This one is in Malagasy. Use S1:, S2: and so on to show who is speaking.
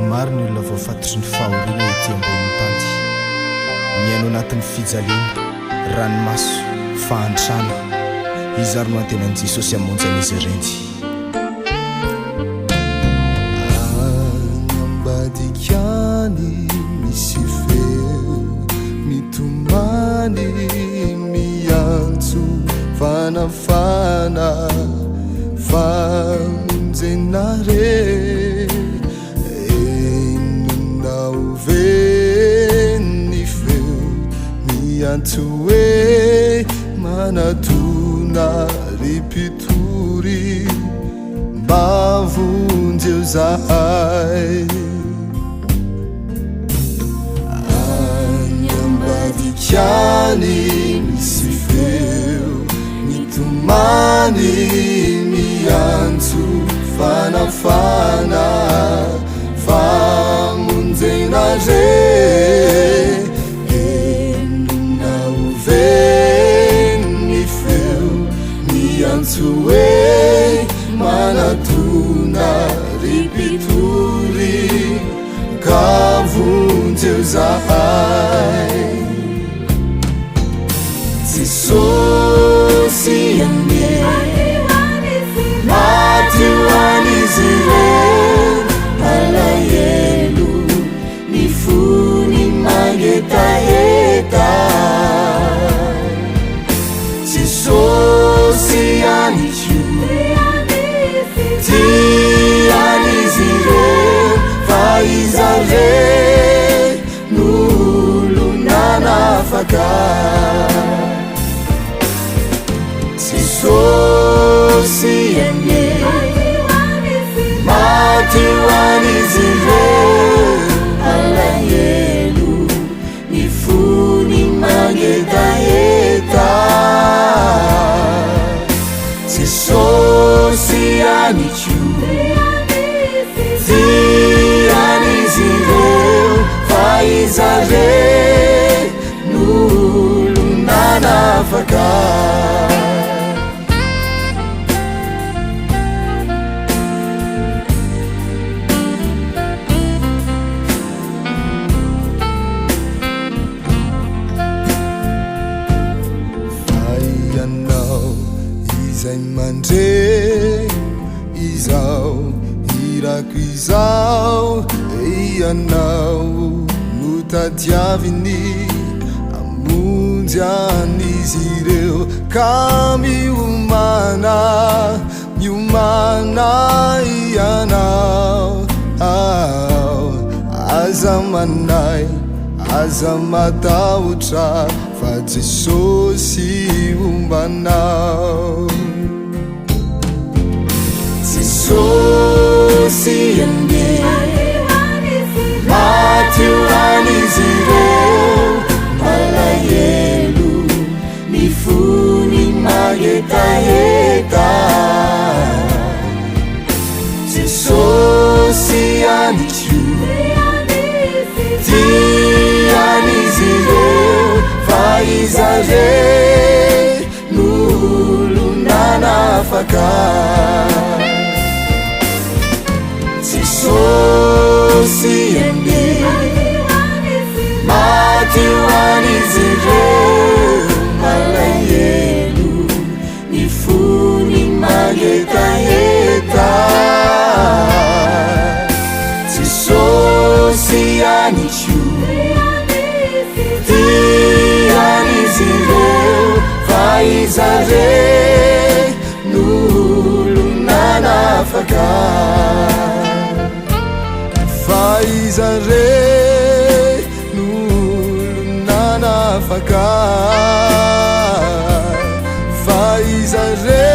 S1: Maro ny olona voafatotry ny fahoriana ety ambonin'ny tany, miaino anatin'ny fijaliana, ranomaso, fahantrana. Izary no antenan'i Jesosy hamonjy an'izy ireny.
S2: Ambadikany misy feo mitomany miantso fanafana famonjenare enonao veny feo miantso hoe manatona ripitory mavonjeo zahay. Anyambadikany misy feo mitomany miantso fanafana famonjenare enonao veny feo miantso hoe manatona ripitory kavonjeo zahay. Jesosy ane maty hoan'izy ireo alahelo ny fony mangetaheta. Jesosy an'io tian'izy ireo fa izare n'olo nanafaka. Jesosy ane maty hoan'izy ireo alahelo ny fony mangetaheta. Jesosy an'io tian'izy ireo fa izare n'olo nanafaka. Izay mandre izao irako izao ianao no tadiaviny amonjy an'izy ireo ka miomana ianao. Aza manay aza matahotra fa Jesosy ombanao. Jesosy ane maty hoan'izy ireo alahelo ny fony mangetaheta. Jesosy an'io tian'izy ireo fa izare n'olo nanafaka. Jesosy ane maty hoan'izy ireo alahelo ny fony mangetaheta. Jesosy an'io tian'izy ireo fa izare n'olo nanafaka. Fa izare n'olo nanafaka. Fa izare